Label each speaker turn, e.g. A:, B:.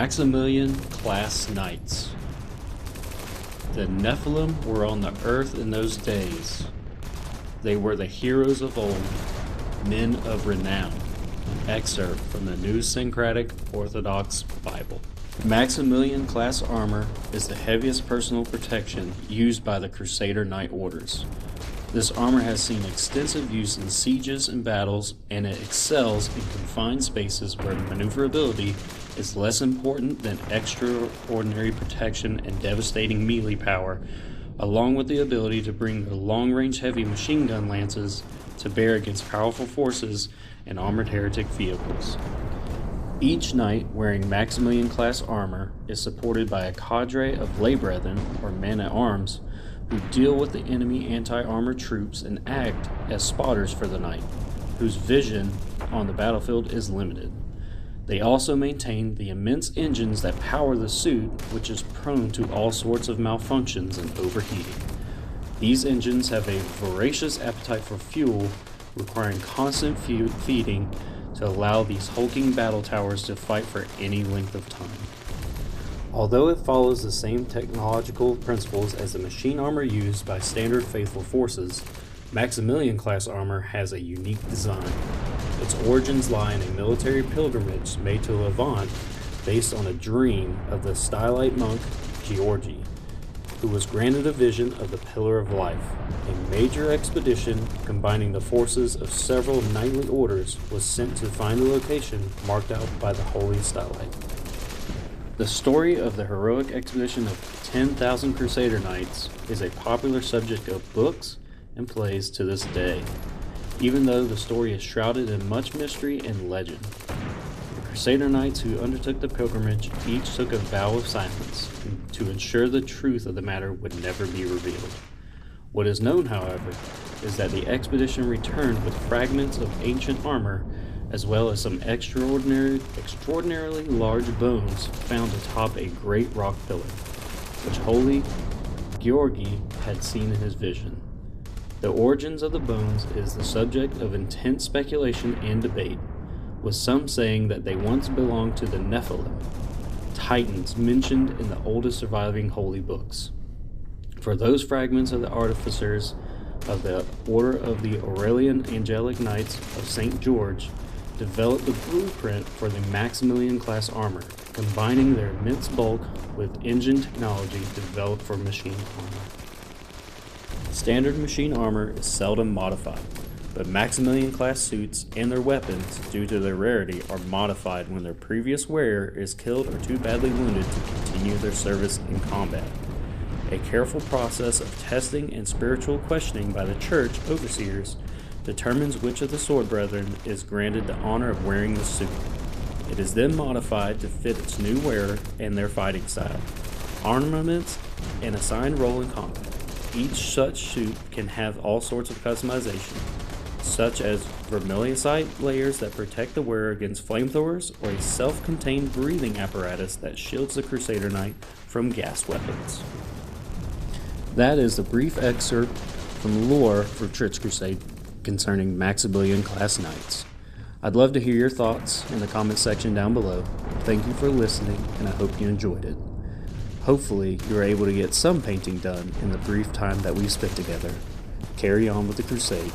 A: Maximilian class knights. The Nephilim were on the earth in those days. They were the heroes of old, men of renown. An excerpt from the New Syncretic Orthodox Bible. Maximilian class armor is the heaviest personal protection used by the Crusader Knight orders. This armor has seen extensive use in sieges and battles, and it excels in confined spaces where maneuverability is less important than extraordinary protection and devastating melee power, along with the ability to bring their long-range heavy machine gun lances to bear against powerful forces and armored heretic vehicles. Each knight wearing Maximilian class armor is supported by a cadre of lay brethren, or men-at-arms, who deal with the enemy anti-armor troops and act as spotters for the knight, whose vision on the battlefield is limited. They also maintain the immense engines that power the suit, which is prone to all sorts of malfunctions and overheating. These engines have a voracious appetite for fuel, requiring constant feeding to allow these hulking battle towers to fight for any length of time. Although it follows the same technological principles as the machine armor used by standard faithful forces, Maximilian class armor has a unique design. Its origins lie in a military pilgrimage made to Levant based on a dream of the Stylite monk Georgi, who was granted a vision of the Pillar of Life. A major expedition combining the forces of several knightly orders was sent to find the location marked out by the Holy Stylite. The story of the heroic expedition of 10,000 Crusader Knights is a popular subject of books and plays to this day, even though the story is shrouded in much mystery and legend. The Crusader Knights who undertook the pilgrimage each took a vow of silence to ensure the truth of the matter would never be revealed. What is known, however, is that the expedition returned with fragments of ancient armor, as well as some extraordinarily large bones found atop a great rock pillar, which Holy Georgi had seen in his vision. The origins of the bones is the subject of intense speculation and debate, with some saying that they once belonged to the Nephilim, titans mentioned in the oldest surviving holy books. For those fragments of the artificers of the Order of the Aurelian Angelic Knights of St. George developed the blueprint for the Maximilian class armor, combining their immense bulk with engine technology developed for machine armor. Standard machine armor is seldom modified, but Maximilian class suits and their weapons, due to their rarity, are modified when their previous wearer is killed or too badly wounded to continue their service in combat. A careful process of testing and spiritual questioning by the church overseers determines which of the sword brethren is granted the honor of wearing the suit. It is then modified to fit its new wearer and their fighting style, armaments, and assigned role in combat. Each such suit can have all sorts of customization, such as vermiliosite layers that protect the wearer against flamethrowers, or a self-contained breathing apparatus that shields the Crusader Knight from gas weapons. That is the brief excerpt from lore for Trench Crusade concerning Maximilian class knights. I'd love to hear your thoughts in the comment section down below. Thank you for listening, and I hope you enjoyed it. Hopefully, you were able to get some painting done in the brief time that we spent together. Carry on with the crusade.